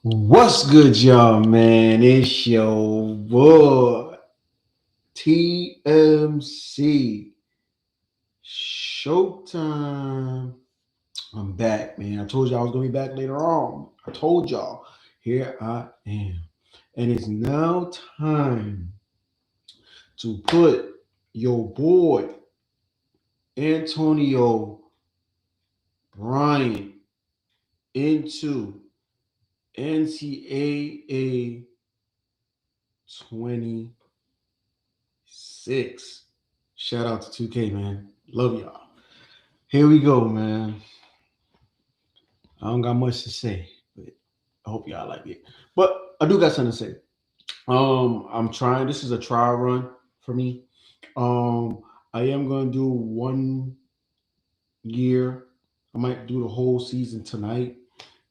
What's good, y'all, man? It's your boy TMC. Showtime. I'm back, man. I told y'all I was gonna be back later on. I told y'all. Here I am. And it's now time to put your boy Antonio Bryant into NCAA 20 6. Shout out to 2K, man. Love y'all. Here we go, man. I don't got much to say, but I hope y'all like it. But I do got something to say. I'm trying. This is a trial run for me. Um, I am gonna do 1 year. I might do the whole season tonight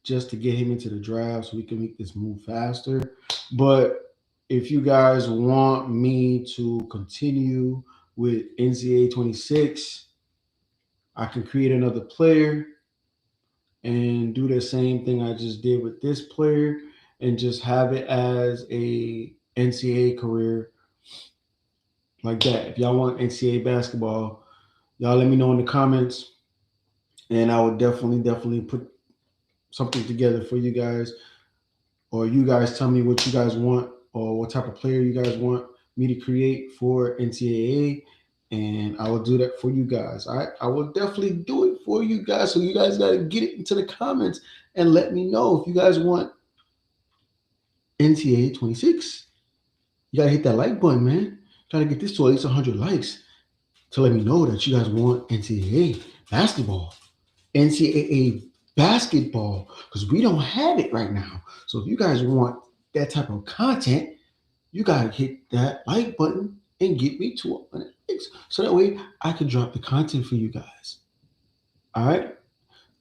just to get him into the draft so we can make this move faster. But if you guys want me to continue with NCAA 26, I can create another player and do the same thing I just did with this player and just have it as a NCAA career like that. If y'all want NCAA basketball, y'all let me know in the comments and I will definitely put something together for you guys, or you guys tell me what you guys want or what type of player you guys want me to create for NCAA, and I will do that for you guys. All right, I will definitely do it for you guys. So you guys got to get it into the comments and let me know if you guys want NCAA 26. You got to hit that like button, man. Try to get this to at least 100 likes to let me know that you guys want NCAA basketball. NCAA basketball, because we don't have it right now. So if you guys want that type of content, you gotta hit that like button and get me to 100 likes, so that way I can drop the content for you guys. All right.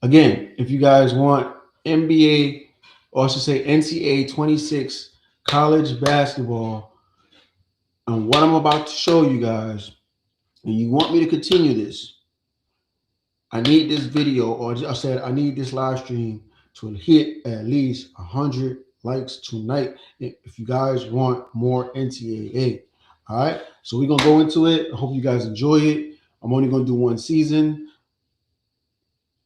Again, if you guys want NBA, or I should say NCAA 26 college basketball, and what I'm about to show you guys, and you want me to continue this, I need this video, or I said I need this live stream to hit at least 100 likes tonight if you guys want more NCAA. All right, so we're gonna go into it. I hope you guys enjoy it. I'm only gonna do one season,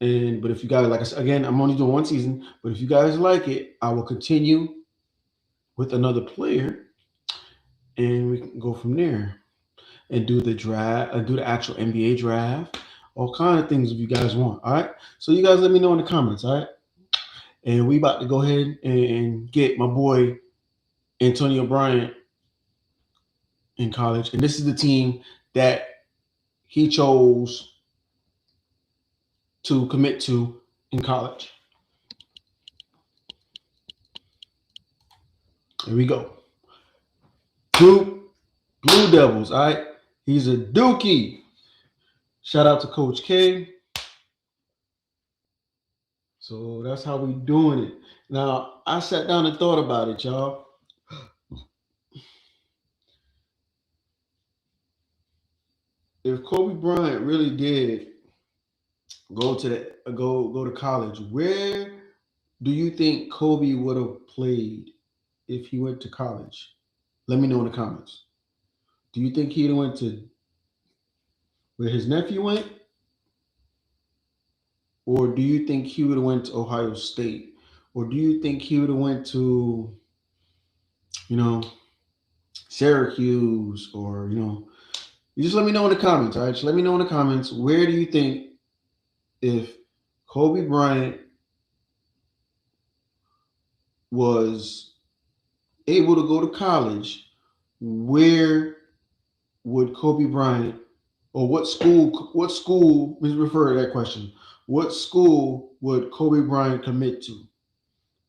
and but if you guys, like I said again, I'm only doing one season. But if you guys like it, I will continue with another player, and we can go from there and do the draft, do the actual NBA draft, all kind of things if you guys want. All right. So you guys let me know in the comments. All right. And we about to go ahead and get my boy Antonio Bryant in college. And this is the team that he chose to commit to in college. Here we go. Duke Blue Devils. All right. He's a Dookie. Shout out to Coach K. So that's how we doing it. Now I sat down and thought about it, y'all. If Kobe Bryant really did go to college, where do you think Kobe would have played if he went to college? Let me know in the comments. Do you think he'd went to where his nephew went, or do you think he would have went to Ohio State, or do you think he would have went to, you know, Syracuse, or you just let me know in the comments. All right, just let me know in the comments, where do you think, if Kobe Bryant was able to go to college, where would Kobe Bryant, or what school, let me refer to that question. What school would Kobe Bryant commit to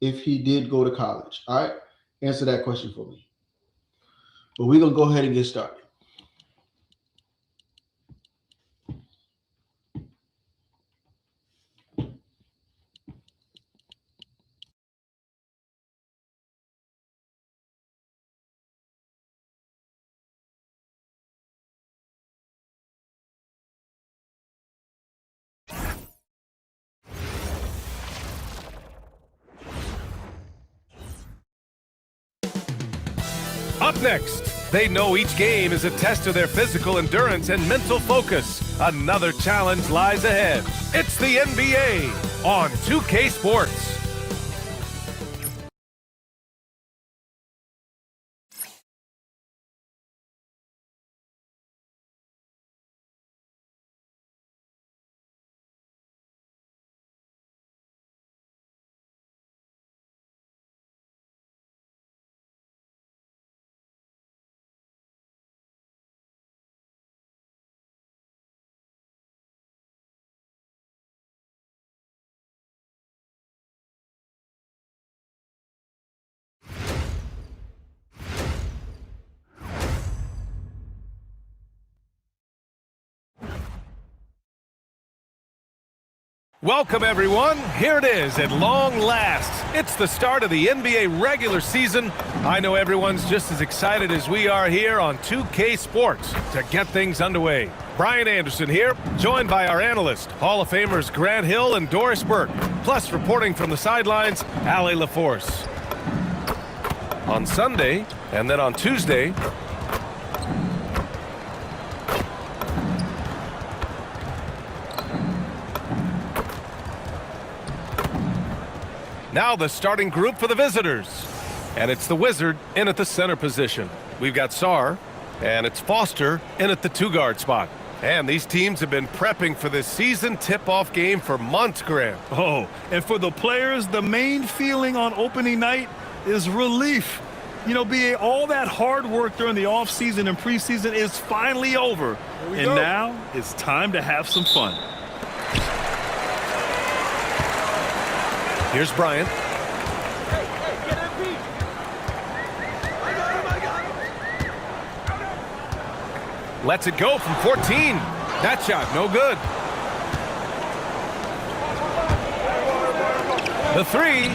if he did go to college? All right, answer that question for me. But we're gonna go ahead and get started. Up next, they know each game is a test of their physical endurance and mental focus. Another challenge lies ahead. It's the NBA on 2K Sports. Welcome, everyone. Here it is at long last. It's the start of the NBA regular season. I know everyone's just as excited as we are here on 2K Sports to get things underway. Brian Anderson here, joined by our analysts, Hall of Famers Grant Hill and Doris Burke, plus reporting from the sidelines, Allie LaForce. On Sunday, and then on Tuesday, now the starting group for the visitors. And it's the Wizard in at the center position. We've got Sarr, and it's Foster in at the two-guard spot. And these teams have been prepping for this season tip-off game for months, Grant. Oh, and for the players, the main feeling on opening night is relief. You know, BA, all that hard work during the offseason and preseason is finally over. And now it's time to have some fun. Here's Bryant. Lets it go from 14. That shot, no good. The three,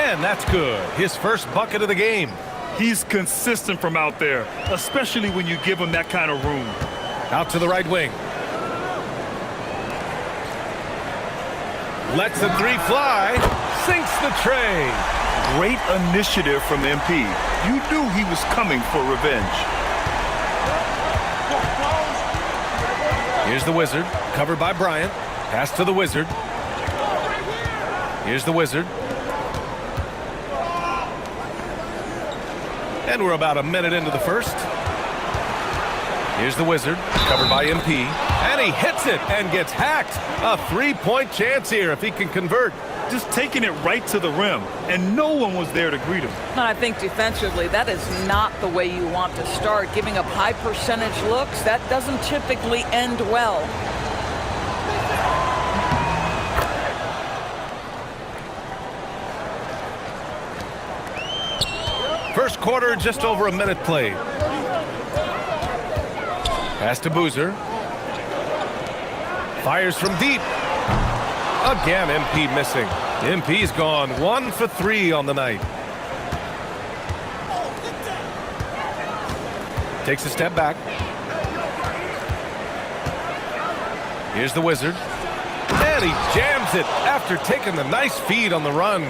and that's good. His first bucket of the game. He's consistent from out there, especially when you give him that kind of room. Out to the right wing. Lets the three fly, sinks the tray. Great initiative from MP. You knew he was coming for revenge. Here's the Wizard, covered by Bryant. Pass to the Wizard. Here's the Wizard. And we're about a minute into the first. Here's the Wizard, covered by MP. And he hits it and gets hacked. A three-point chance here if he can convert. Just taking it right to the rim, and no one was there to greet him. I think defensively, that is not the way you want to start. Giving up high percentage looks, that doesn't typically end well. First quarter, just over a minute played. Pass to Boozer. Fires from deep. Again, MP missing. MP's gone 1 for 3 on the night. Takes a step back. Here's the Wizard. And he jams it after taking the nice feed on the run.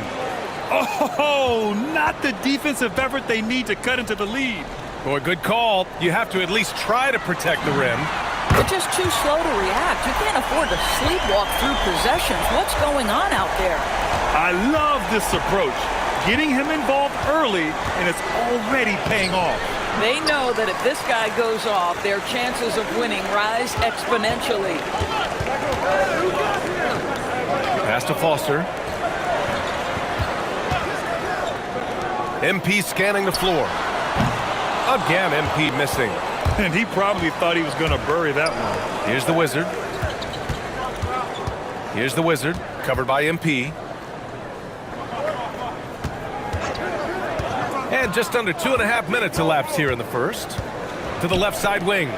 Oh, not the defensive effort they need to cut into the lead. Boy, good call. You have to at least try to protect the rim. They're just too slow to react. You can't afford to sleepwalk through possessions. What's going on out there? I love this approach. Getting him involved early, and it's already paying off. They know that if this guy goes off, their chances of winning rise exponentially. Pass to Foster. MP scanning the floor. Again, MP missing. And he probably thought he was going to bury that one. Here's the Wizard. Here's the Wizard, covered by MP. And just under 2.5 minutes elapsed here in the first. To the left side wing.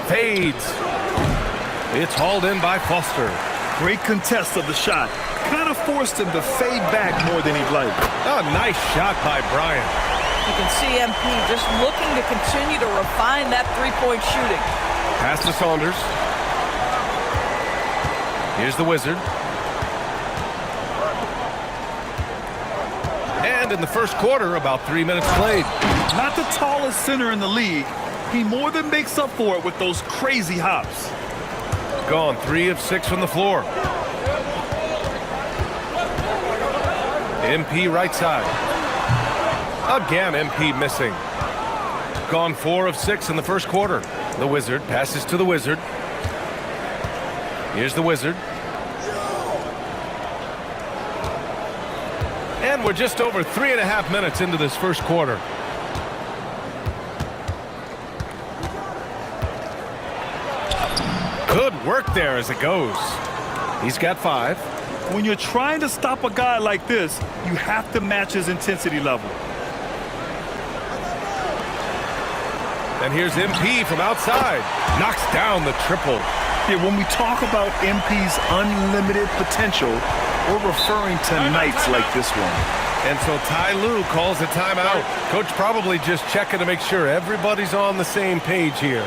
Fades. It's hauled in by Foster. Great contest of the shot. Kind of forced him to fade back more than he'd like. A nice shot by Bryant. You can see MP just looking to continue to refine that three-point shooting. Pass to Saunders. Here's the Wizard. And end in the first quarter, about 3 minutes played. Not the tallest center in the league. He more than makes up for it with those crazy hops. Gone 3 of 6 from the floor. MP right side. Again, MP missing. Gone 4 of 6 in the first quarter. The Wizard passes to the Wizard. Here's the Wizard. And we're just over 3.5 minutes into this first quarter. Good work there as it goes. He's got 5. When you're trying to stop a guy like this, you have to match his intensity level. And here's MP from outside. Knocks down the triple. Yeah, when we talk about MP's unlimited potential, we're referring to nights like this one. And so Ty Lue calls a timeout. Coach probably just checking to make sure everybody's on the same page here.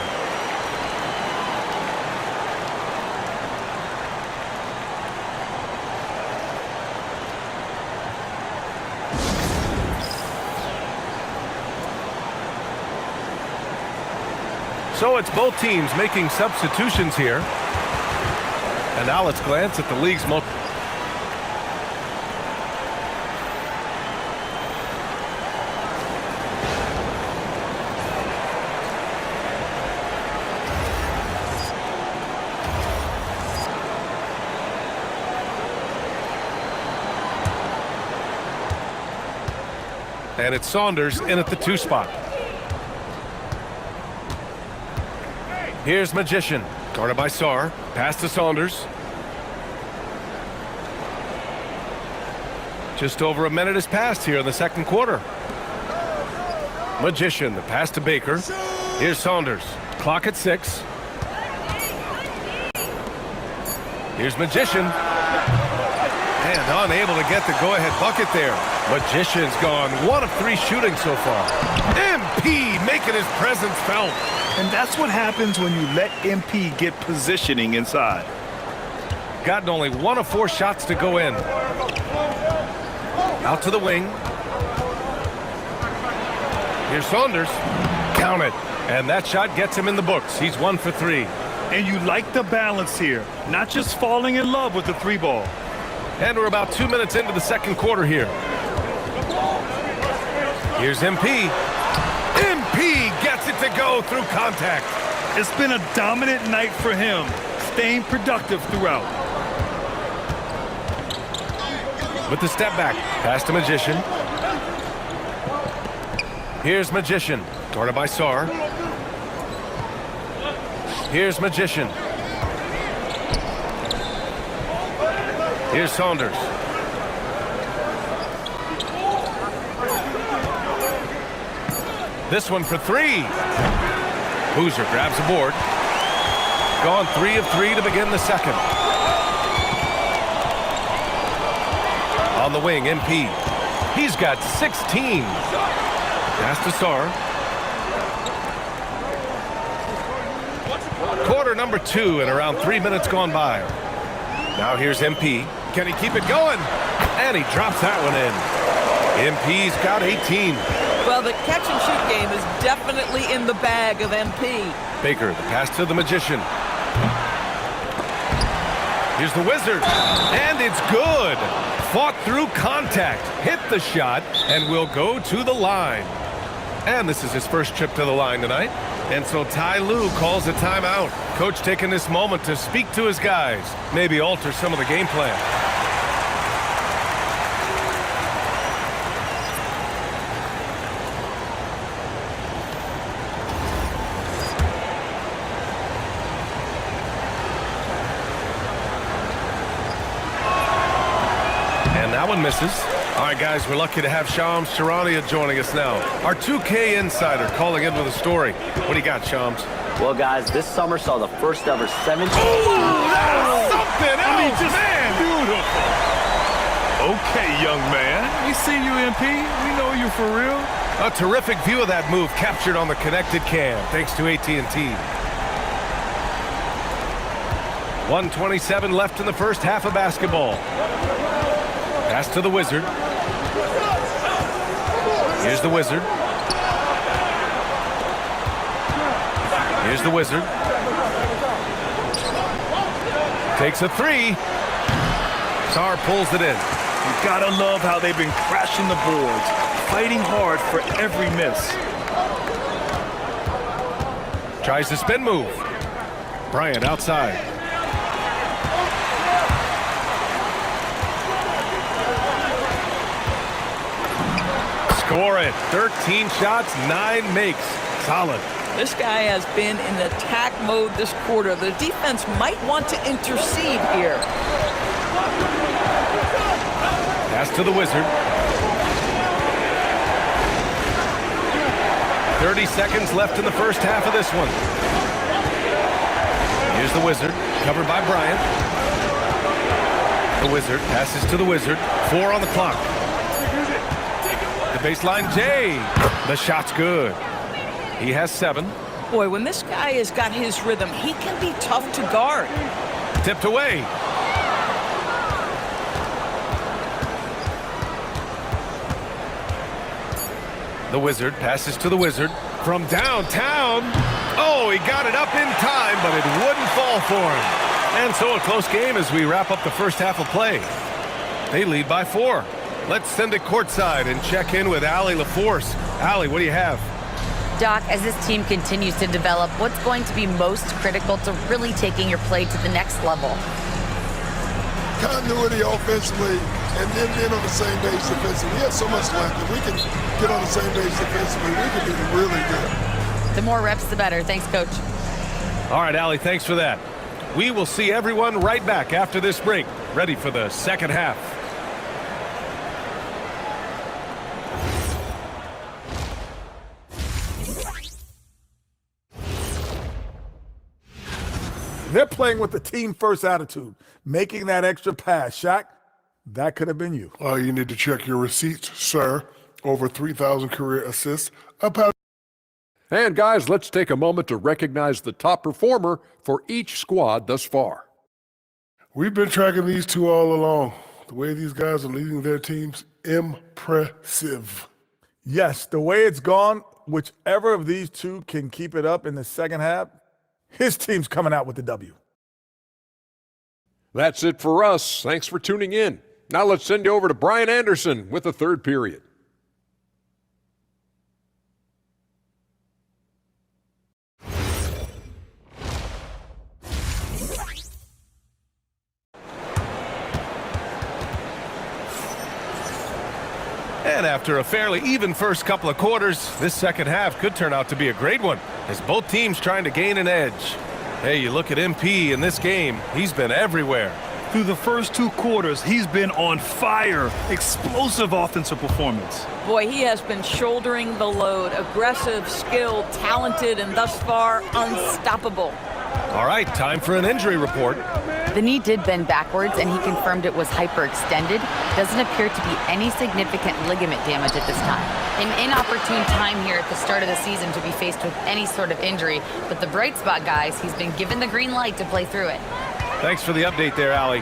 So it's both teams making substitutions here. And now let's glance at the league's most. And it's Saunders in at the 2 spot. Here's Magician, guarded by Sarr. Pass to Saunders. Just over a minute has passed here in the second quarter. Magician, the pass to Baker. Here's Saunders. Clock at 6. Here's Magician. And unable to get the go-ahead bucket there. Magician's gone 1 of 3 shooting so far. MP making his presence felt. And that's what happens when you let MP get positioning inside. Gotten only 1 of 4 shots to go in. Out to the wing. Here's Saunders. Count it. And that shot gets him in the books. He's 1 for 3. And you like the balance here. Not just falling in love with the 3 ball. And we're about 2 minutes into the second quarter here. Here's MP. MP gets it to go through contact. It's been a dominant night for him, staying productive throughout. With the step back, pass to Magician. Here's Magician, guarded by Sarr. Here's Magician. Here's Saunders. This one for 3. Boozer grabs a board. Gone 3 of 3 to begin the second. On the wing, MP. He's got 16. Pass to Sarr. Quarter number 2 and around 3 minutes gone by. Now here's MP. Can he keep it going? And he drops that one in. MP's got 18. Well, the catch-and-shoot game is definitely in the bag of MP. Baker, the pass to the Magician. Here's the Wizard. And it's good. Fought through contact. Hit the shot and will go to the line. And this is his first trip to the line tonight. And so Ty Lue calls a timeout. Coach taking this moment to speak to his guys. Maybe alter some of the game plan. And that one misses. All right, guys, we're lucky to have Shams Charania joining us now. Our 2K insider calling in with a story. What do you got, Shams? Well, guys, this summer saw the first ever 17. That's something else, I mean, just man! beautiful. Okay, young man. We see you, MP. We know you for real. A terrific view of that move captured on the connected cam, thanks to AT&T. 1:27 left in the first half of basketball. Pass to the Wizard. Here's the Wizard. Here's the Wizard. Takes a three. Sarr pulls it in. You gotta love how they've been crashing the boards, fighting hard for every miss. Tries the spin move. Bryant outside. Score it. 13 shots, 9 makes. Solid. This guy has been in attack mode this quarter. The defense might want to intercede here. Pass to the Wizard. 30 seconds left in the first half of this one. Here's the Wizard, covered by Bryant. The Wizard passes to the Wizard. 4 on the clock. The baseline, Jay. The shot's good. He has 7. Boy, when this guy has got his rhythm, he can be tough to guard. Tipped away. The Wizard passes to the Wizard from downtown. Oh, he got it up in time, but it wouldn't fall for him. And so a close game as we wrap up the first half of play. They lead by 4. Let's send it courtside and check in with Allie LaForce. Allie, what do you have? Doc, as this team continues to develop, what's going to be most critical to really taking your play to the next level? Continuity offensively and then being on the same page defensively. We have so much left. If we can get on the same page defensively, we can be really good. The more reps, the better. Thanks, Coach. All right, Allie, thanks for that. We will see everyone right back after this break, ready for the second half. They're playing with the team-first attitude, making that extra pass. Shaq, that could have been you. You need to check your receipts, sir. Over 3,000 career assists. And guys, let's take a moment to recognize the top performer for each squad thus far. We've been tracking these two all along. The way these guys are leading their teams, impressive. Yes, the way it's gone, whichever of these two can keep it up in the second half, his team's coming out with the W. That's it for us. Thanks for tuning in. Now let's send you over to Brian Anderson with the third period. And after a fairly even first couple of quarters, this second half could turn out to be a great one, as both teams trying to gain an edge. Hey, you look at MP in this game, he's been everywhere. Through the first 2 quarters, he's been on fire. Explosive offensive performance. Boy, he has been shouldering the load. Aggressive, skilled, talented, and thus far, unstoppable. All right, time for an injury report. The knee did bend backwards, and he confirmed it was hyperextended. Doesn't appear to be any significant ligament damage at this time. An inopportune time here at the start of the season to be faced with any sort of injury, but the bright spot, guys, he's been given the green light to play through it. Thanks for the update there, Allie.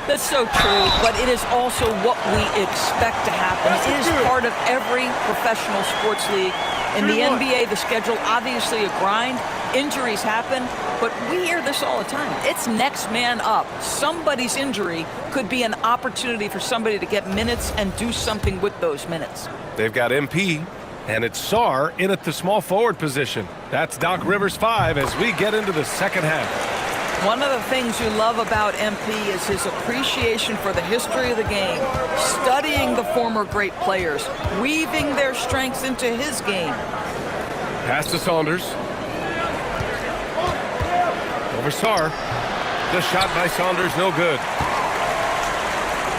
That's so true, but it is also what we expect to happen. It is part of every professional sports league. In the NBA, the schedule, obviously a grind. Injuries happen, but we hear this all the time. It's next man up. Somebody's injury could be an opportunity for somebody to get minutes and do something with those minutes. They've got MP, and it's Sarr in at the small forward position. That's Doc Rivers 5 as we get into the second half. One of the things you love about MP is his appreciation for the history of the game, studying the former great players, weaving their strengths into his game. Pass to Saunders. Over Sarr. The shot by Saunders, no good.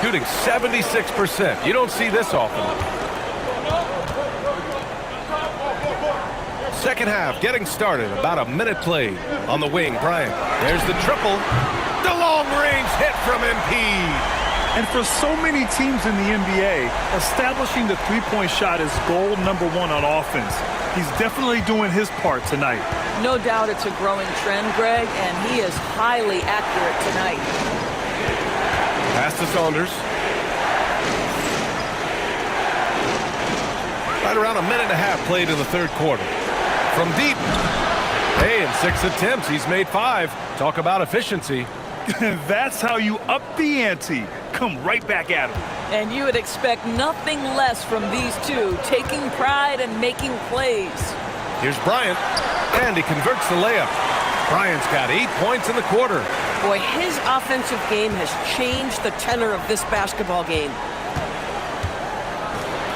Shooting 76%. You don't see this often. Second half getting started. About a minute played. On the wing, Bryant. There's the triple. The long-range hit from MP. And for so many teams in the NBA, establishing the three-point shot is goal number 1 on offense. He's definitely doing his part tonight. No doubt it's a growing trend, Greg, and he is highly accurate tonight. Pass to Saunders. Right around a minute and a half played in the third quarter. From deep. Hey, in 6 attempts, he's made 5. Talk about efficiency. That's how you up the ante. Come right back at him. And you would expect nothing less from these two, taking pride and making plays. Here's Bryant, and he converts the layup. Bryant's got 8 points in the quarter. Boy, his offensive game has changed the tenor of this basketball game.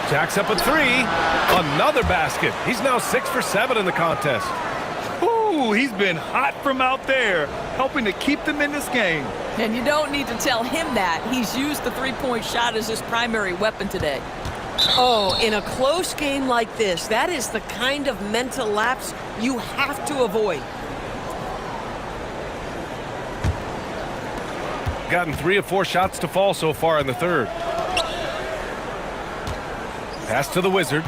Jacks up a 3. Another basket. He's now 6 for 7 in the contest. Ooh, he's been hot from out there, helping to keep them in this game. And you don't need to tell him that. He's used the three-point shot as his primary weapon today. Oh, in a close game like this, that is the kind of mental lapse you have to avoid. Gotten 3 of 4 shots to fall so far in the third. Pass to the Wizard.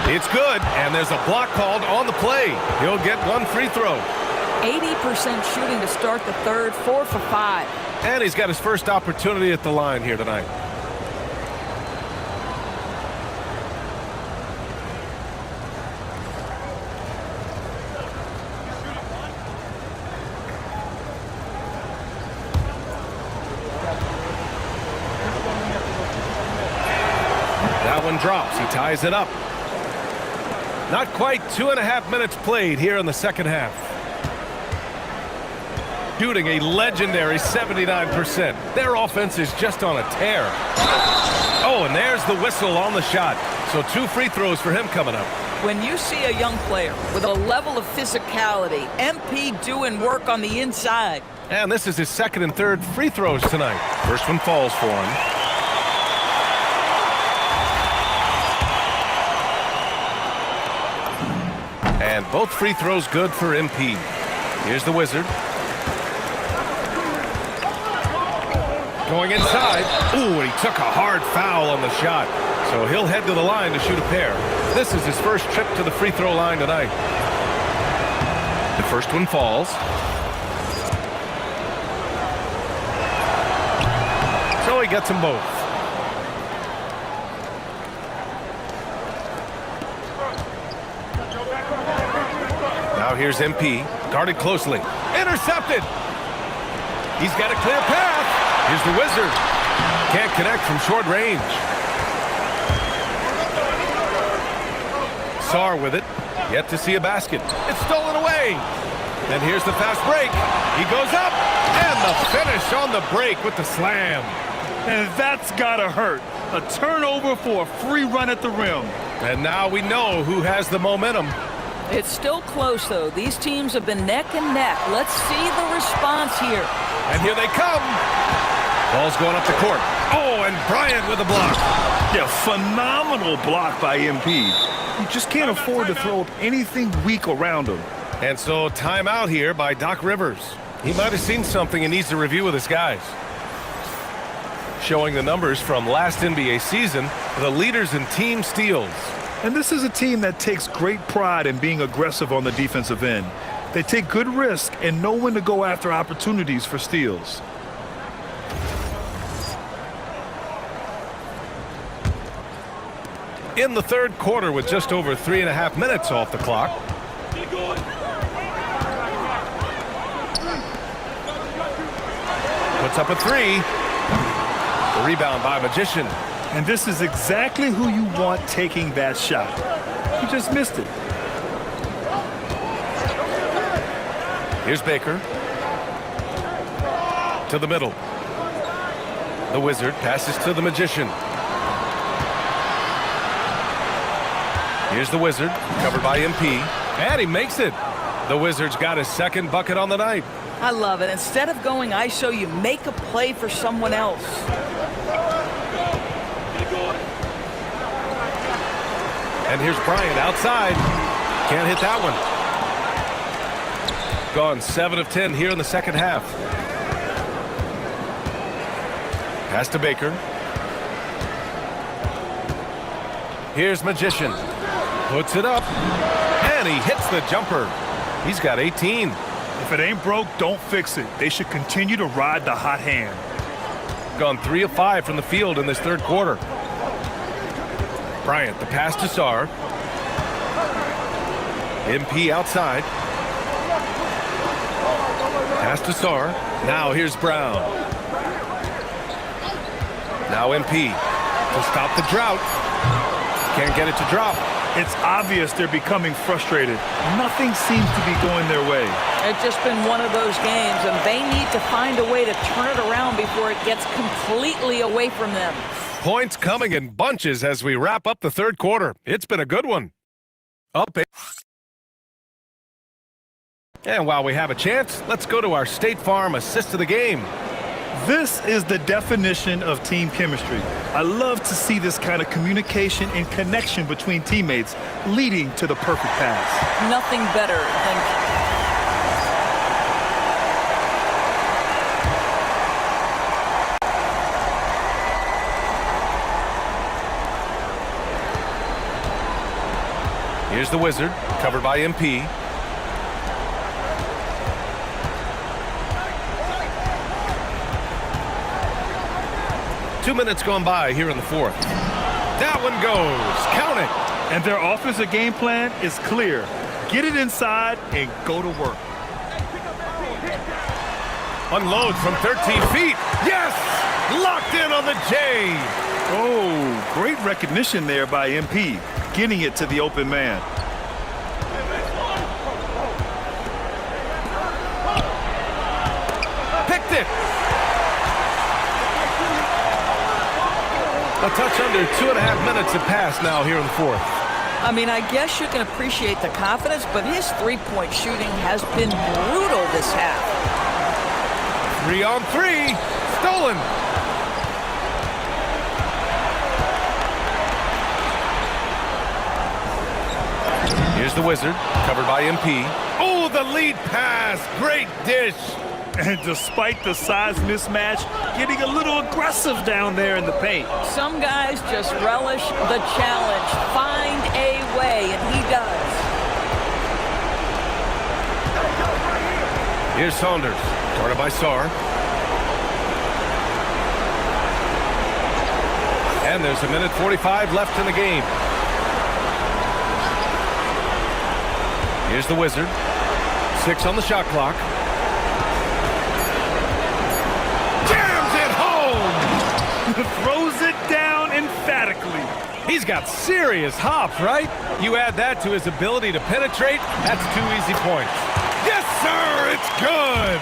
It's good, and there's a block called on the play. He'll get 1 free throw. 80% shooting to start the third, 4 for 5. And he's got his first opportunity at the line here tonight. That one drops. He ties it up. Not quite 2.5 minutes played here in the second half. Shooting a legendary 79%. Their offense is just on a tear. Oh, and there's the whistle on the shot. So 2 free throws for him coming up. When you see a young player with a level of physicality, MP doing work on the inside. And this is his second and third free throws tonight. First one falls for him. And both free throws good for MP. Here's the Wizard. Going inside. Ooh, and he took a hard foul on the shot. So he'll head to the line to shoot a pair. This is his first trip to the free throw line tonight. The first one falls. So he gets them both. Now here's MP, guarded closely. Intercepted! He's got a clear path. Here's the Wizard. Can't connect from short range. Sarr with it. Yet to see a basket. It's stolen away. And here's the fast break. He goes up. And the finish on the break with the slam. And that's gotta hurt. A turnover for a free run at the rim. And now we know who has the momentum. It's still close, though. These teams have been neck and neck. Let's see the response here. And here they come. Ball's going up the court. Oh, and Bryant with a block. Yeah, phenomenal block by MP. You just can't afford to throw up anything weak around him. And so timeout here by Doc Rivers. He might have seen something and needs to review with his guys. Showing the numbers from last NBA season, the leaders in team steals. And this is a team that takes great pride in being aggressive on the defensive end. They take good risk and know when to go after opportunities for steals. In the third quarter with just over 3.5 minutes off the clock. Puts up a 3. The rebound by Magician. And this is exactly who you want taking that shot. He just missed it. Here's Baker. To the middle. The Wizard passes to the Magician. Here's the Wizard, covered by MP. And he makes it. The Wizard's got his second bucket on the night. I love it. Instead of going ISO, you make a play for someone else. And here's Bryant outside. Can't hit that one. Gone 7 of 10 here in the second half. Pass to Baker. Here's Magician. Puts it up. And he hits the jumper. He's got 18. If it ain't broke, don't fix it. They should continue to ride the hot hand. Gone 3 of 5 from the field in this third quarter. Bryant, the pass to Sarr. MP outside. Pass to Sarr. Now here's Brown. Now MP to stop the drought. Can't get it to drop. It's obvious they're becoming frustrated. Nothing seems to be going their way. It's just been one of those games, and they need to find a way to turn it around before it gets completely away from them. Points coming in bunches as we wrap up the third quarter. It's been a good one. Up. And while we have a chance, let's go to our State Farm assist of the game. This is the definition of team chemistry. I love to see this kind of communication and connection between teammates leading to the perfect pass. Nothing better than... Here's the Wizard, covered by MP. Two minutes gone by here in the fourth. That one goes. Count it. And their offensive game plan is clear. Get it inside and go to work. Unload from 13 feet. Yes! Locked in on the J. Oh, great recognition there by MP. Getting it to the open man. Picked it. A touch under 2.5 minutes have passed now here in the fourth. I mean, I guess you can appreciate the confidence, but his three-point shooting has been brutal this half. 3 on 3. Stolen. Here's the Wizard, covered by MP. Oh, the lead pass. Great dish. And despite the size mismatch, getting a little aggressive down there in the paint. Some guys just relish the challenge. Find a way, and he does. Here's Saunders, guarded by Sarr. And there's 1:45 left in the game. Here's the Wizard. 6 on the shot clock. Jams it home! Throws it down emphatically. He's got serious hop, right? You add that to his ability to penetrate, that's 2 easy points. Yes, sir! It's good!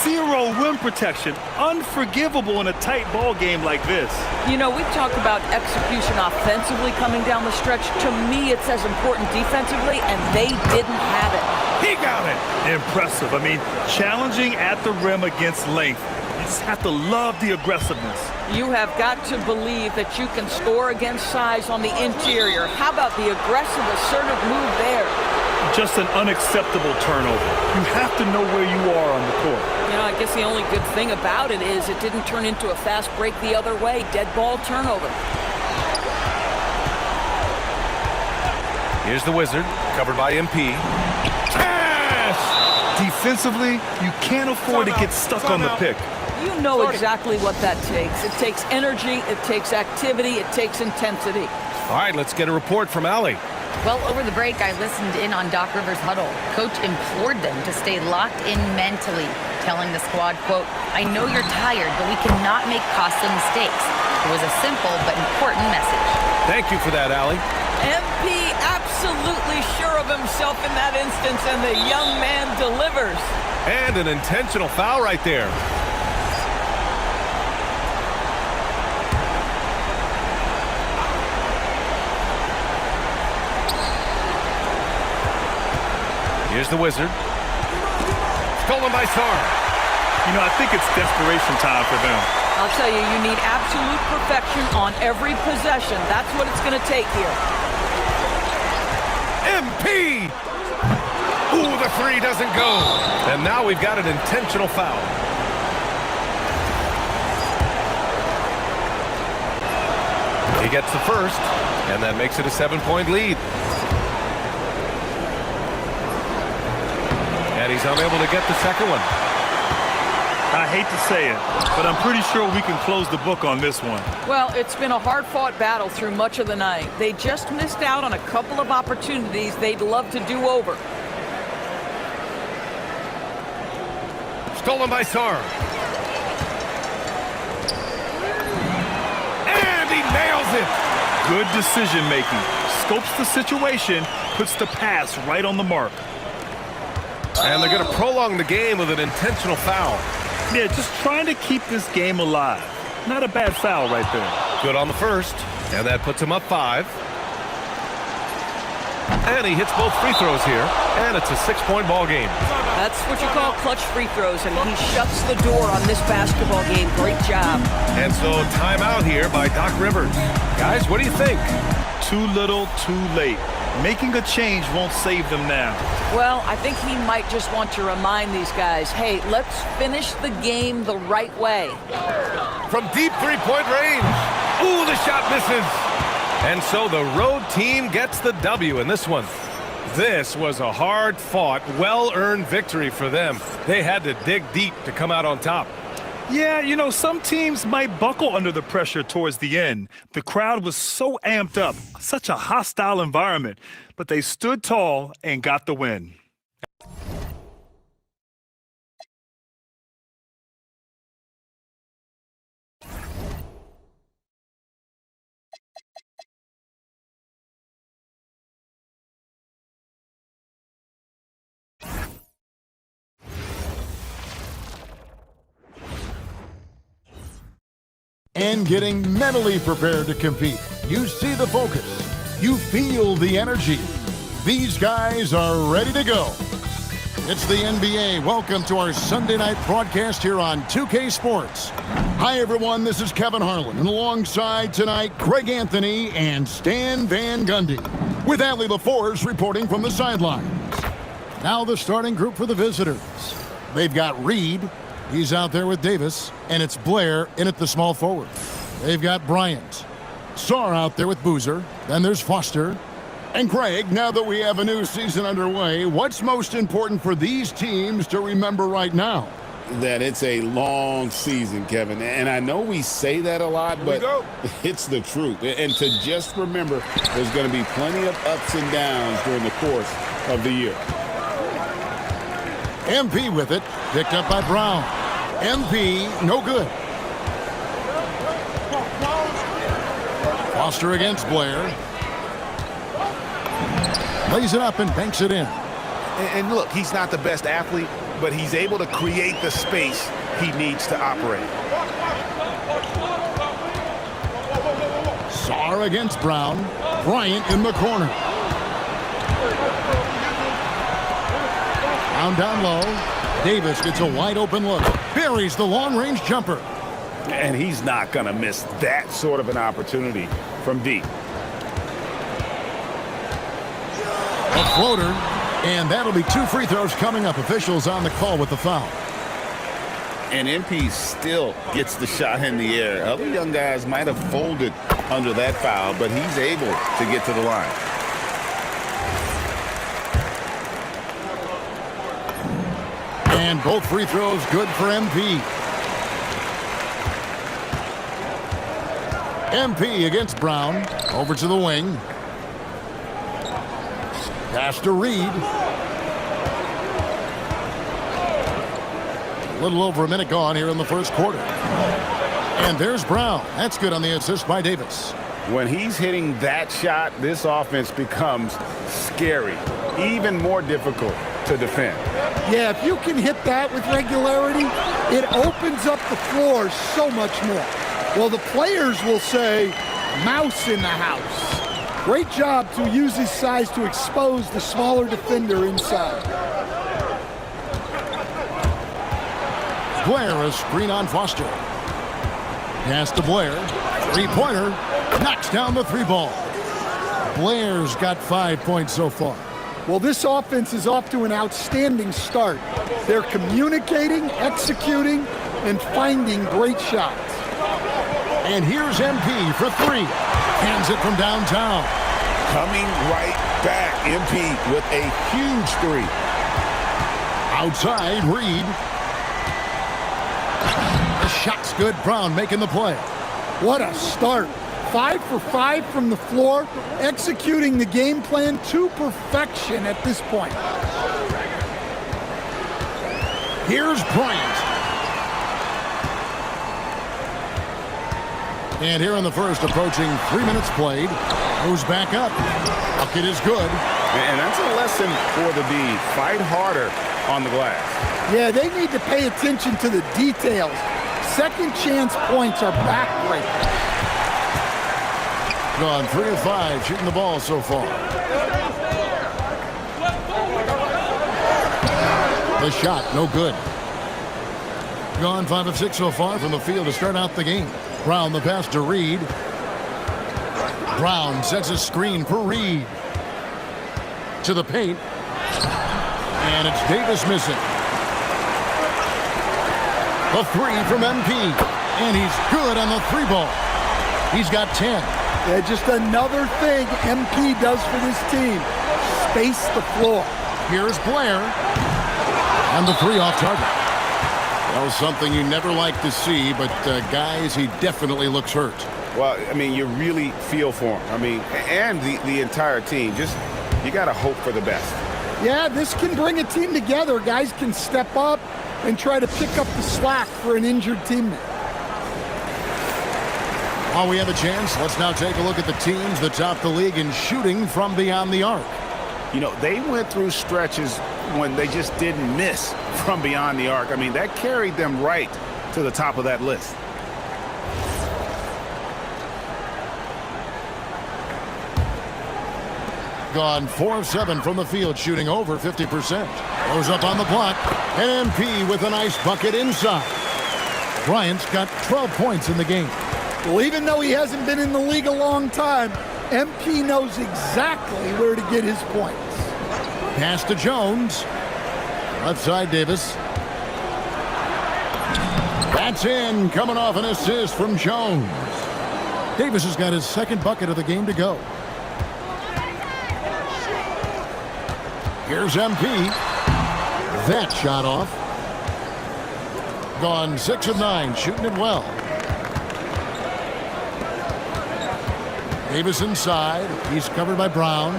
Zero rim protection. Unforgivable in a tight ball game like this. You know, we talk about execution offensively coming down the stretch. To me, it's as important defensively, and they didn't have it. He got it! Impressive. I mean, challenging at the rim against length. You just have to love the aggressiveness. You have got to believe that you can score against size on the interior. How about the aggressive, assertive move there? Just an unacceptable turnover. You have to know where you are on the court. You know, I guess the only good thing about it is it didn't turn into a fast break the other way. Dead ball turnover. Here's the Wizard, covered by MP. Cash! Defensively, you can't afford to get stuck on the pick. You know exactly what that takes. It takes energy, it takes activity, it takes intensity. All right, let's get a report from Allie. Well, over the break, I listened in on Doc Rivers' huddle. Coach implored them to stay locked in mentally, telling the squad, quote, "I know you're tired, but we cannot make costly mistakes." It was a simple but important message. Thank you for that, Allie. MP absolutely sure of himself in that instance, and the young man delivers. And an intentional foul right there. Here's the Wizard. Stolen by Sarr. You know, I think it's desperation time for them. I'll tell you, you need absolute perfection on every possession. That's what it's going to take here. MP! Ooh, the three doesn't go. And now we've got an intentional foul. He gets the first, and that makes it a 7-point lead. And he's unable to get the second one. I hate to say it, but I'm pretty sure we can close the book on this one. Well, it's been a hard-fought battle through much of the night. They just missed out on a couple of opportunities they'd love to do over. Stolen by Sarr. And he nails it. Good decision making. Scopes the situation, puts the pass right on the mark. And they're going to prolong the game with an intentional foul. Yeah, just trying to keep this game alive. Not a bad foul right there. Good on the first, and that puts him up 5. And he hits both free throws here, and it's a 6-point ball game. That's what you call clutch free throws, and he shuts the door on this basketball game. Great job. And so timeout here by Doc Rivers. Guys, what do you think? Too little, too late. Making a change won't save them now. Well, I think he might just want to remind these guys, hey, let's finish the game the right way. From deep three-point range. Ooh, the shot misses. And so the road team gets the W in this one. This was a hard-fought, well-earned victory for them. They had to dig deep to come out on top. Yeah, you know, some teams might buckle under the pressure towards the end. The crowd was so amped up, such a hostile environment, but they stood tall and got the win. And getting mentally prepared to compete. You see the focus. You feel the energy. These guys are ready to go. It's the NBA. Welcome to our Sunday night broadcast here on 2K Sports. Hi, everyone. This is Kevin Harlan. And alongside tonight, Greg Anthony and Stan Van Gundy. With Allie LaForce reporting from the sidelines. Now the starting group for the visitors. They've got Reed. He's out there with Davis, and it's Blair in at the small forward. They've got Bryant. Sarr out there with Boozer. Then there's Foster. And Greg, now that we have a new season underway, what's most important for these teams to remember right now? That it's a long season, Kevin. And I know we say that a lot, but it's the truth. And to just remember, there's going to be plenty of ups and downs during the course of the year. MP with it, picked up by Brown. MP, no good. Foster against Blair. Lays it up and banks it in. And look, he's not the best athlete, but he's able to create the space he needs to operate. Sarr against Brown. Bryant in the corner. Down low. Davis gets a wide open look. Buries the long-range jumper. And he's not going to miss that sort of an opportunity from deep. A floater. And that'll be 2 free throws coming up. Officials on the call with the foul. And MP still gets the shot in the air. Other young guys might have folded under that foul, but he's able to get to the line. And both free throws good for MP. MP against Brown. Over to the wing. Pass to Reed. A little over a minute gone here in the first quarter. And there's Brown. That's good on the assist by Davis. When he's hitting that shot, this offense becomes scary, even more difficult to defend. Yeah, if you can hit that with regularity, it opens up the floor so much more. Well, the players will say, mouse in the house. Great job to use his size to expose the smaller defender inside. Blair, a screen on Foster. Pass to Blair. Three-pointer. Knocks down the 3-ball. Blair's got 5 points so far. Well, this offense is off to an outstanding start. They're communicating, executing, and finding great shots. And here's MP for 3. Hands it from downtown. Coming right back. MP with a huge 3. Outside, Reed. shot's good. Brown making the play. What a start. 5 for 5 from the floor, executing the game plan to perfection at this point. Here's Bryant. And here in the first, approaching 3 minutes played, goes back up. Bucket is good. And that's a lesson for the D. Fight harder on the glass. Yeah, they need to pay attention to the details. Second chance points are backbreaking. Gone 3 of 5 shooting the ball so far. The shot, no good. Gone 5 of 6 so far from the field to start out the game. Brown the pass to Reed. Brown sets a screen for Reed. To the paint. And it's Davis missing. The 3 from MP. And he's good on the 3 ball. He's got 10. Yeah, just another thing MP does for this team. Space the floor. Here's Blair. And the 3 off target. That was something you never like to see, but guys, he definitely looks hurt. Well, I mean, you really feel for him. I mean, and the entire team. Just, you got to hope for the best. Yeah, this can bring a team together. Guys can step up and try to pick up the slack for an injured teammate. While we have a chance, let's now take a look at the teams that top the league in shooting from beyond the arc. You know, they went through stretches when they just didn't miss from beyond the arc. I mean, that carried them right to the top of that list. Gone 4 of 7 from the field, shooting over 50%. Goes up on the block, and MP with a nice bucket inside. Bryant's got 12 points in the game. Well, even though he hasn't been in the league a long time, MP knows exactly where to get his points. Pass to Jones. Left side, Davis. That's in, coming off an assist from Jones. Davis has got his second bucket of the game to go. Here's MP. That shot off. Gone 6 of 9, shooting it well. Davis inside. He's covered by Brown.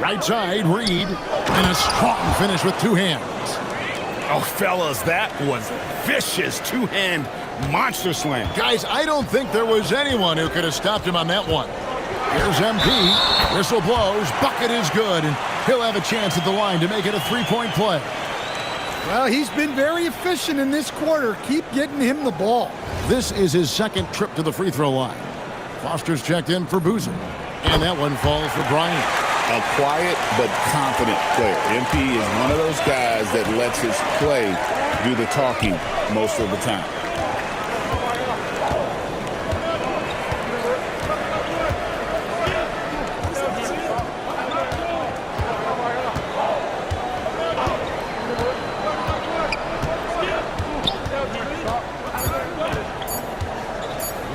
Right side, Reed. And a strong finish with 2 hands. Oh, fellas, that was vicious two-hand monster slam. Guys, I don't think there was anyone who could have stopped him on that one. Here's MP. Whistle blows. Bucket is good. And he'll have a chance at the line to make it a 3-point play. Well, he's been very efficient in this quarter. Keep getting him the ball. This is his second trip to the free throw line. Foster's checked in for Boozer. And that one falls for Bryant. A quiet but confident player. MP is one of those guys that lets his play do the talking most of the time.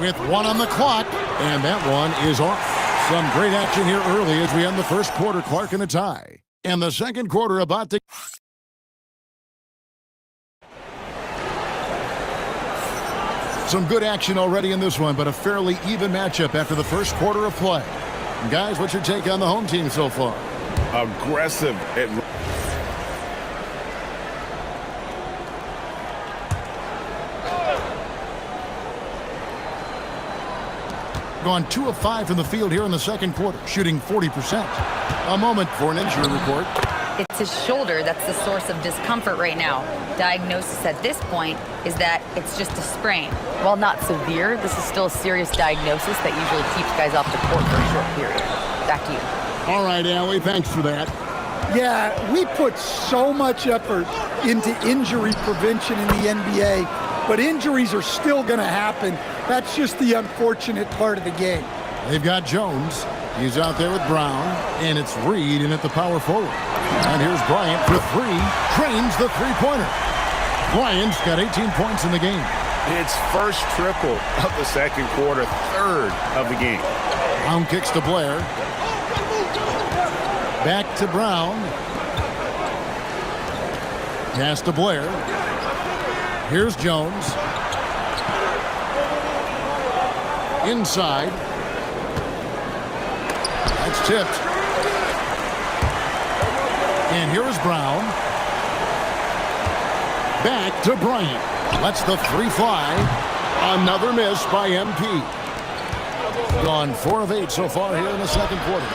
With 1 on the clock, and that one is off. Some great action here early as we end the first quarter. Clark in a tie. And the second quarter about to... Some good action already in this one, but a fairly even matchup after the first quarter of play. And guys, what's your take on the home team so far? Aggressive at... Gone 2 of 5 from the field here in the second quarter, shooting 40%. A moment for an injury report. It's his shoulder that's the source of discomfort right now. Diagnosis at this point is that it's just a sprain. While not severe, this is still a serious diagnosis that usually keeps guys off the court for a short period. Back to you. All right, Allie, thanks for that. Yeah, we put so much effort into injury prevention in the NBA, but injuries are still going to happen. That's just the unfortunate part of the game. They've got Jones. He's out there with Brown, and it's Reed in at the power forward. And here's Bryant for 3. Trains the three-pointer. Bryant's got 18 points in the game. It's first triple of the second quarter, third of the game. Brown kicks to Blair. Back to Brown. Pass to Blair. Here's Jones. Inside. That's tipped. And here is Brown. Back to Bryant. Lets the three fly. Another miss by MP. Gone 4 of 8 so far here in the second quarter.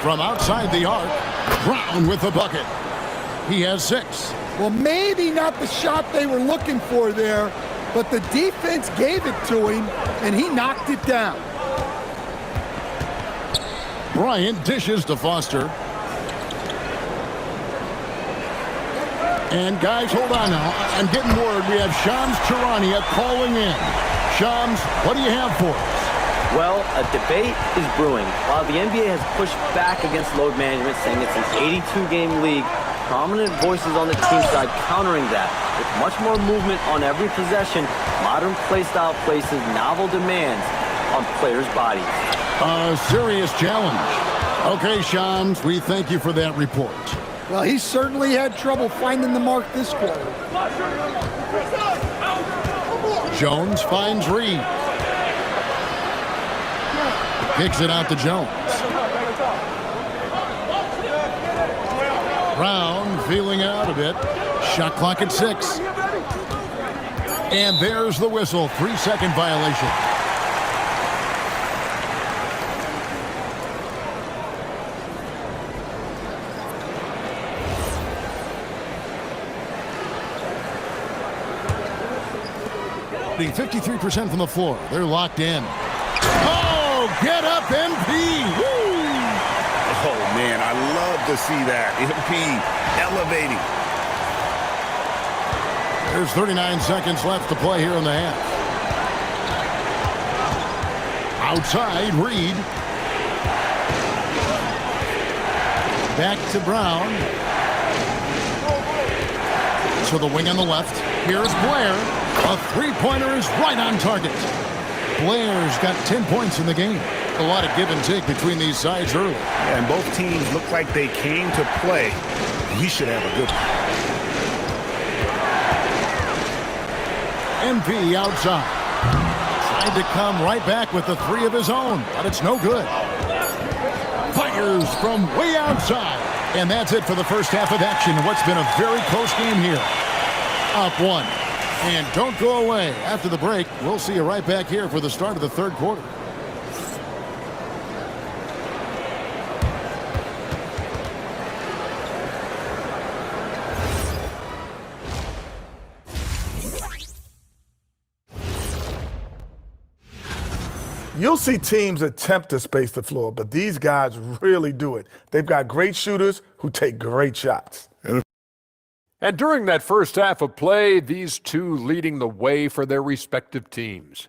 From outside the arc, Brown with the bucket. He has 6. Well, maybe not the shot they were looking for there, but the defense gave it to him, and he knocked it down. Bryant dishes to Foster. And guys, hold on now. I'm getting word we have Shams Charania calling in. Shams, what do you have for us? Well, a debate is brewing. While the NBA has pushed back against load management, saying it's an 82-game league, prominent voices on the team side countering that. With much more movement on every possession, modern play style places novel demands on players' bodies. A serious challenge. Okay, Shams, we thank you for that report. Well, he certainly had trouble finding the mark this quarter. Jones finds Reed. Kicks it out to Jones. Brown feeling out a bit. Shot clock at 6. And there's the whistle. 3-second violation. Being 53% from the floor. They're locked in. Oh, get up, MP. Woo! Oh, man, I love to see that. MP elevating. There's 39 seconds left to play here in the half. Outside, Reed. Back to Brown. To the wing on the left. Here's Blair. A three-pointer is right on target. Blair's got 10 points in the game. A lot of give and take between these sides early. Yeah, and both teams look like they came to play. We should have a good one. MP outside. Tried to come right back with the 3 of his own, but it's no good. Fires from way outside. And that's it for the first half of action. What's been a very close game here. Up 1. And don't go away. After the break, we'll see you right back here for the start of the third quarter. You'll see teams attempt to space the floor, but these guys really do it. They've got great shooters who take great shots. And during that first half of play, these two leading the way for their respective teams.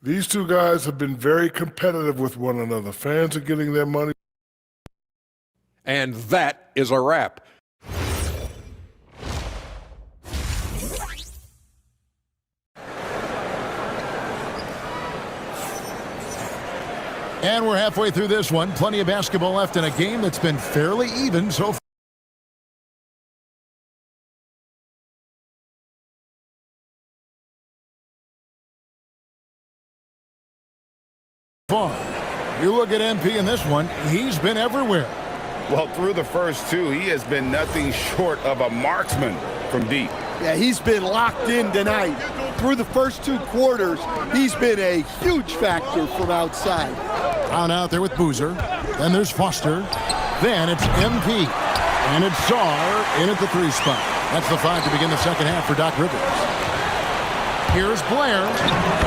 These two guys have been very competitive with one another. Fans are getting their money. And that is a wrap. And we're halfway through this one. Plenty of basketball left in a game that's been fairly even so far. You look at MP in this one, he's been everywhere. Well, through the first 2, he has been nothing short of a marksman from deep. Yeah, he's been locked in tonight. Through the first 2 quarters, he's been a huge factor from outside. Brown out there with Boozer. Then there's Foster. Then it's MP. And it's Saar in at the 3 spot. That's the 5 to begin the second half for Doc Rivers. Here's Blair.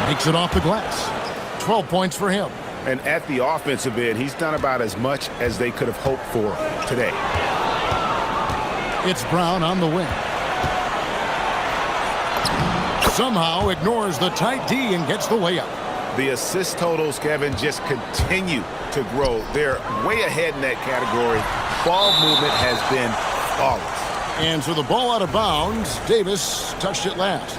Takes it off the glass. 12 points for him. And at the offensive end, he's done about as much as they could have hoped for today. It's Brown on the wing. Somehow ignores the tight D and gets the layup. The assist totals, Kevin, just continue to grow. They're way ahead in that category. Ball movement has been flawless. And so the ball out of bounds. Davis touched it last.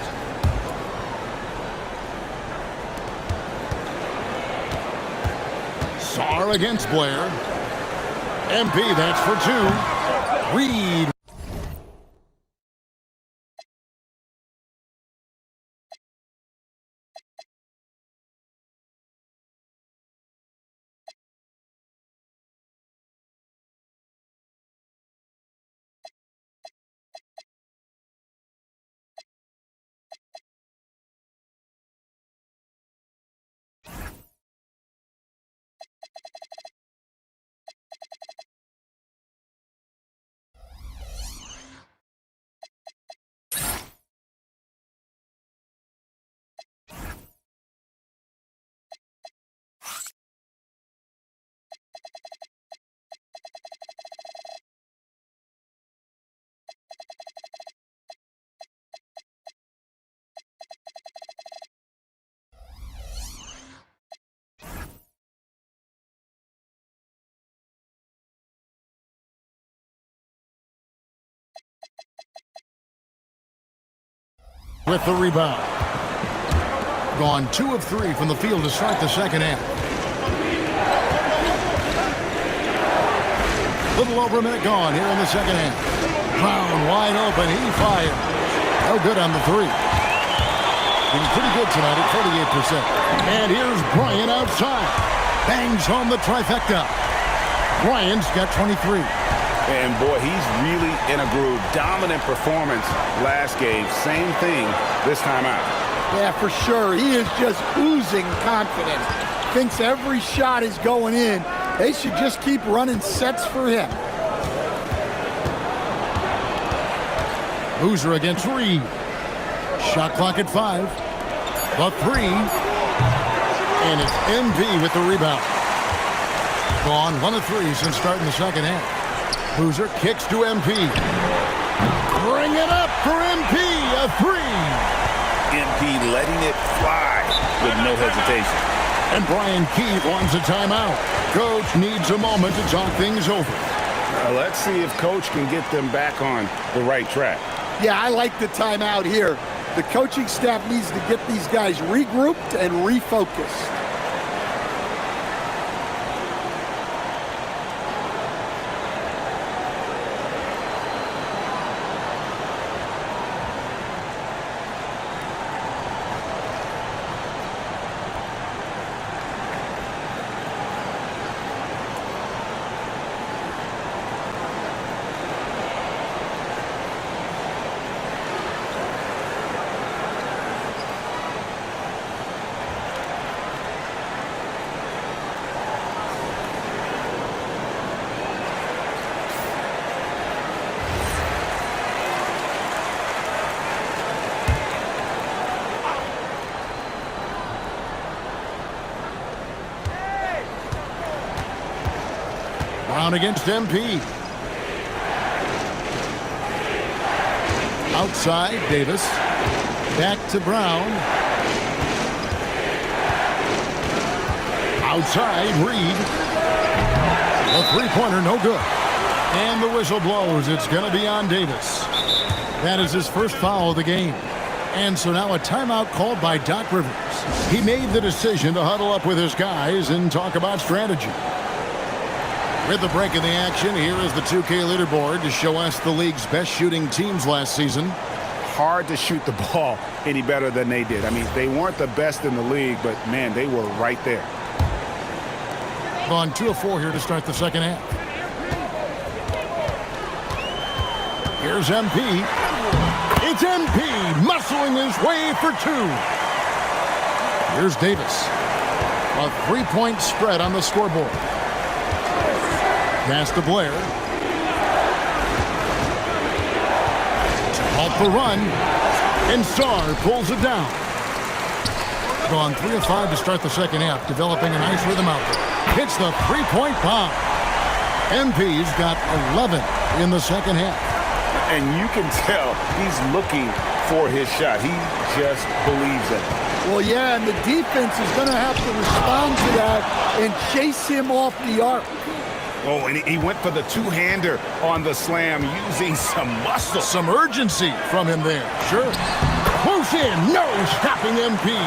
Saar against Blair. MP, that's for 2. Reed. with the rebound. Gone 2 of 3 from the field to start the second half. Little over a minute gone here in the second half. Brown wide open. He fires. No good on the 3. Been pretty good tonight at 48%. And here's Bryant outside. Bangs home the trifecta. Bryant's got 23. And boy, he's really in a groove. Dominant performance last game. Same thing this time out. Yeah, for sure. He is just oozing confidence. Thinks every shot is going in. They should just keep running sets for him. Boozer against Reed. Shot clock at 5. The 3. And it's MP with the rebound. Gone 1 of 3 since starting the second half. Boozer kicks to MP. Bring it up for MP. A 3. MP letting it fly with no hesitation. And Brian Keith wants a timeout. Coach needs a moment to talk things over. Let's see if Coach can get them back on the right track. Yeah, I like the timeout here. The coaching staff needs to get these guys regrouped and refocused. Brown against MP. Outside, Davis. Back to Brown. Outside, Reed. A three-pointer, no good. And the whistle blows. It's going to be on Davis. That is his first foul of the game. And so now a timeout called by Doc Rivers. He made the decision to huddle up with his guys and talk about strategy. With the break in the action, here is the 2K leaderboard to show us the league's best shooting teams last season. Hard to shoot the ball any better than they did. I mean, they weren't the best in the league, but, man, they were right there. On 2 of 4 here to start the second half. Here's MP. It's MP muscling his way for 2. Here's Davis. A 3-point spread on the scoreboard. Pass to Blair. To halt the run. And Sarr pulls it down. Gone 3 of 5 to start the second half, developing a nice rhythm out there. Hits the 3-point bomb. MP's got 11 in the second half. And you can tell he's looking for his shot. He just believes it. Well, yeah, and the defense is going to have to respond to that and chase him off the arc. Oh, and he went for the two-hander on the slam using some muscle. Some urgency from him there. Sure. Close in. No stopping MP.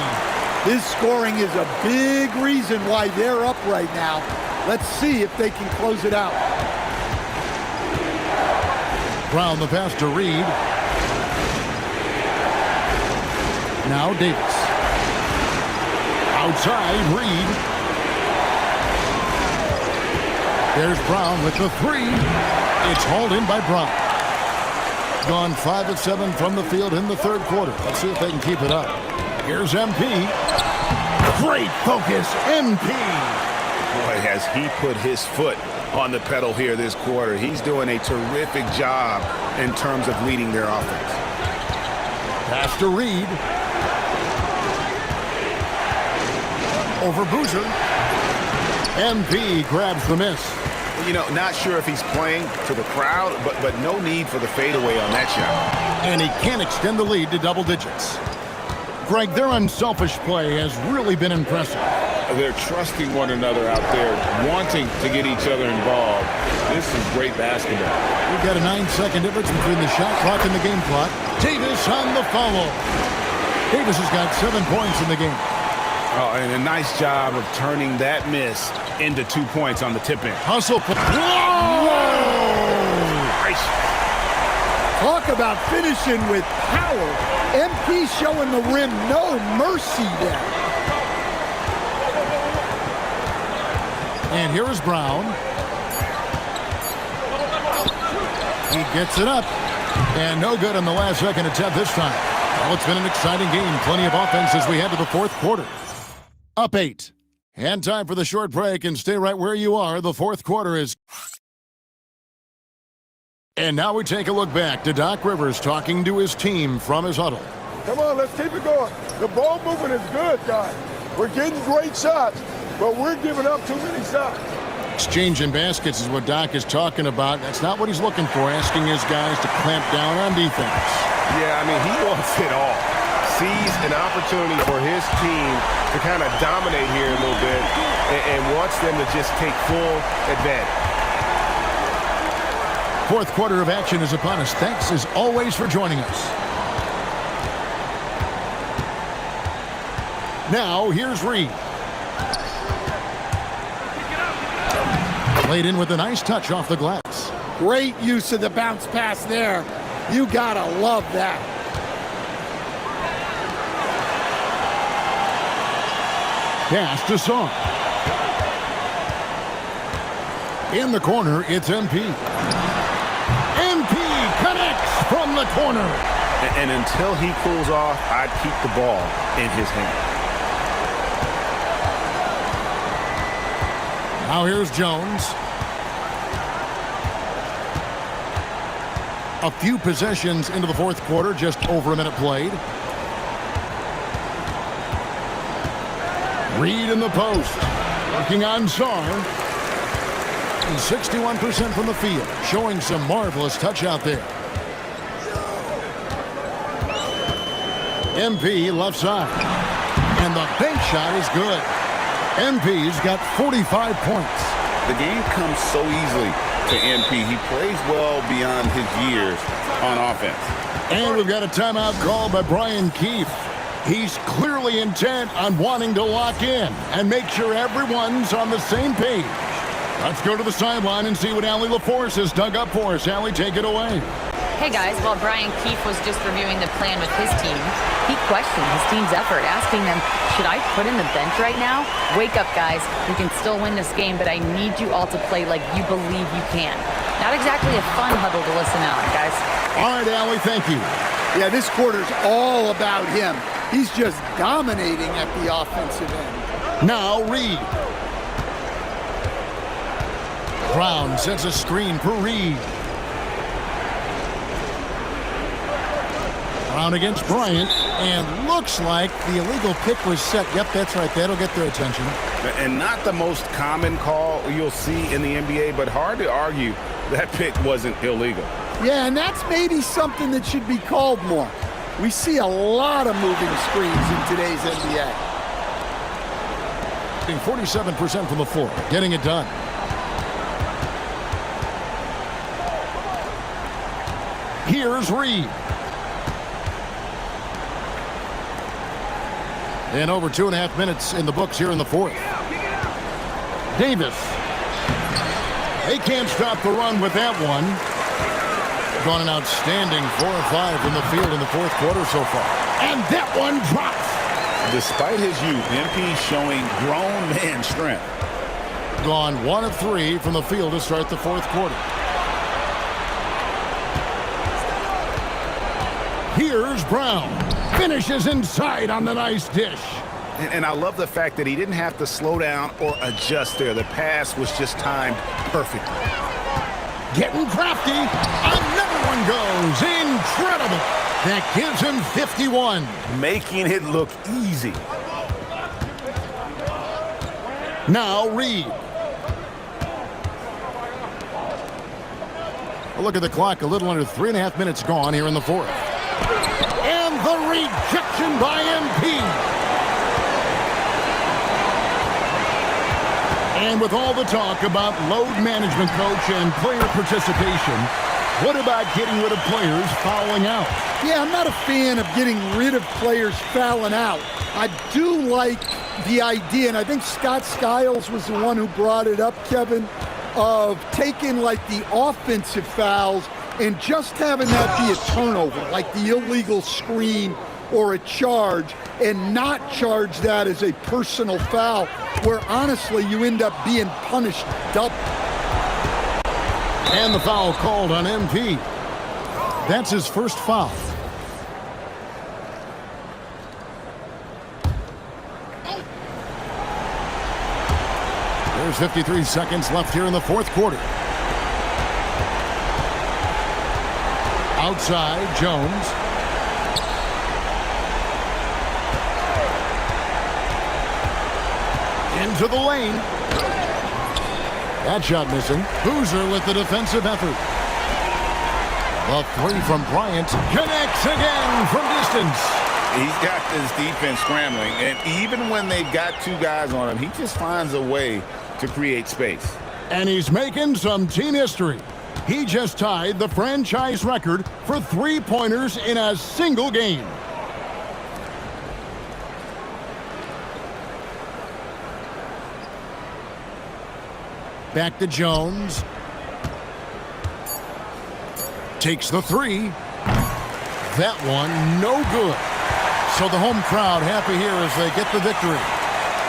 His scoring is a big reason why they're up right now. Let's see if they can close it out. Brown the pass to Reed. Now Davis. Outside, Reed. There's Brown with the 3. It's hauled in by Brown. Gone 5 of 7 from the field in the third quarter. Let's see if they can keep it up. Here's MP. Great focus, MP. Boy, has he put his foot on the pedal here this quarter. He's doing a terrific job in terms of leading their offense. Pass to Reed. Over Boozer. MP grabs the miss. You know, not sure if he's playing to the crowd, but no need for the fadeaway on that shot. And he can't extend the lead to double digits. Greg, their unselfish play has really been impressive. They're trusting one another out there, wanting to get each other involved. This is great basketball. We've got a 9-second difference between the shot clock and the game clock. Davis on the foul. Davis has got 7 points in the game. Oh, and a nice job of turning that miss into 2 points on the tip-in. Hustle. Whoa! Nice. Talk about finishing with power. MP showing the rim no mercy there. And here is Brown. He gets it up. And no good on the last second attempt this time. Well, it's been an exciting game. Plenty of offense as we head to the fourth quarter. Up 8. And time for the short break, and stay right where you are. The fourth quarter is... And now we take a look back to Doc Rivers talking to his team from his huddle. Come on, let's keep it going. The ball movement is good, guys. We're getting great shots, but we're giving up too many shots. Exchanging baskets is what Doc is talking about. That's not what he's looking for, asking his guys to clamp down on defense. Yeah, I mean, he wants it all. Sees an opportunity for his team to kind of dominate here a little bit and wants them to just take full advantage. Fourth quarter of action is upon us. Thanks, as always, for joining us. Now, here's Reed. Played in with a nice touch off the glass. Great use of the bounce pass there. You gotta love that. Pass to Song. In the corner, it's MP. MP connects from the corner. And until he cools off, I'd keep the ball in his hand. Now here's Jones. A few possessions into the fourth quarter, just over a minute played. Reed in the post, working on Sarr. And 61% from the field, showing some marvelous touch out there. MP left side. And the bank shot is good. MP's got 45 points. The game comes so easily to MP. He plays well beyond his years on offense. And we've got a timeout called by Brian Keefe. He's clearly intent on wanting to lock in and make sure everyone's on the same page. Let's go to the sideline and see what Allie LaForce has dug up for us. Allie, take it away. Hey guys, while Brian Keefe was just reviewing the plan with his team, he questioned his team's effort, asking them, should I put in the bench right now? Wake up, guys. We can still win this game, but I need you all to play like you believe you can. Not exactly a fun huddle to listen out, guys. All right, Allie, thank you. Yeah, this quarter's all about him. He's just dominating at the offensive end. Now Reed. Brown sets a screen for Reed. Brown against Bryant, and looks like the illegal pick was set. Yep, that's right. That'll get their attention. And not the most common call you'll see in the NBA, but hard to argue that pick wasn't illegal. Yeah, and that's maybe something that should be called more. We see a lot of moving screens in today's NBA. 47% from the floor, getting it done. Here's Reed. And over 2.5 minutes in the books here in the fourth. Davis. They can't stop the run with that one. Gone an outstanding 4 of 5 from the field in the fourth quarter so far. And that one drops. Despite his youth, MP showing grown man strength. Gone 1 of 3 from the field to start the fourth quarter. Here's Brown. Finishes inside on the nice dish. And I love the fact that he didn't have to slow down or adjust there. The pass was just timed perfectly. Getting crafty. Another one goes. Incredible. That gives him 51. Making it look easy. Now Reed. A look at the clock. A little under 3.5 minutes gone here in the fourth. And the rejection by MP. And with all the talk about load management, coach, and player participation, what about getting rid of players fouling out? Yeah, I'm not a fan of getting rid of players fouling out. I do like the idea, and I think Scott Skiles was the one who brought it up, Kevin, of taking like the offensive fouls and just having that be a turnover, like the illegal screen or a charge, and not charge that as a personal foul, where honestly you end up being punished double. And the foul called on MP. That's his first foul. There's 53 seconds left here in the fourth quarter. Outside, Jones. Into the lane. That shot missing. Boozer with the defensive effort. The three from Bryant connects again from distance. He's got this defense scrambling, and even when they've got two guys on him, he just finds a way to create space. And he's making some team history. He just tied the franchise record for three-pointers in a single game. Back to Jones. Takes the three. That one, no good. So the home crowd happy here as they get the victory.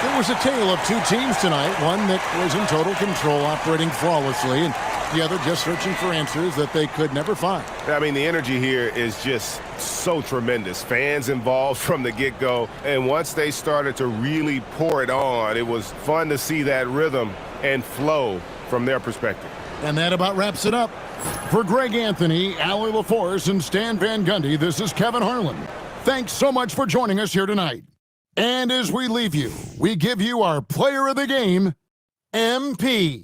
It was a tale of two teams tonight. One that was in total control, operating flawlessly, and the other just searching for answers that they could never find. I mean, the energy here is just so tremendous. Fans involved from the get-go, and once they started to really pour it on, it was fun to see that rhythm and flow from their perspective. And that about wraps it up. For Greg Anthony, Allie LaForce, and Stan Van Gundy, this is Kevin Harlan. Thanks so much for joining us here tonight. And as we leave you, we give you our player of the game, MP.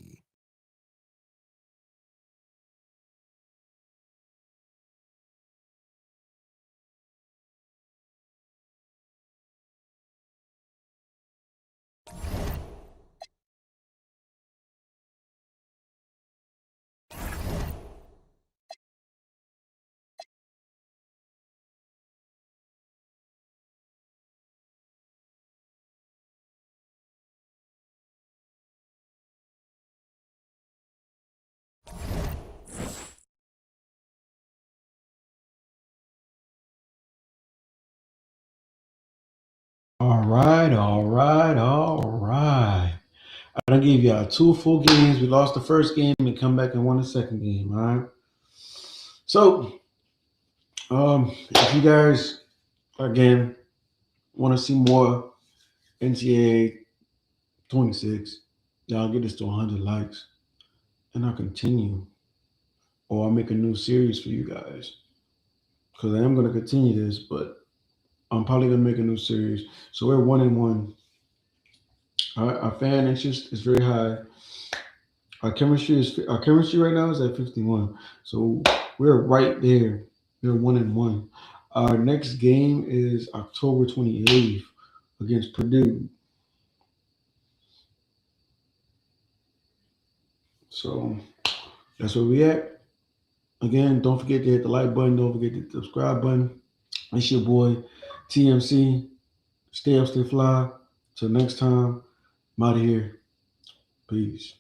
All right. I done gave y'all 2 full games. We lost the first game and come back and won the second game. All right. So, if you guys again want to see more NCAA 26, y'all get this to 100 likes, and I'll continue, or I'll make a new series for you guys, because I am going to continue this, but I'm probably going to make a new series. So we're 1-1. Our fan interest is very high. Our chemistry right now is at 51. So we're right there. We're 1-1. Our next game is October 28th against Purdue. So that's where we at. Again, don't forget to hit the like button. Don't forget to subscribe button. It's your boy TMC. Stay up, stay fly. Till next time, I'm out of here. Peace.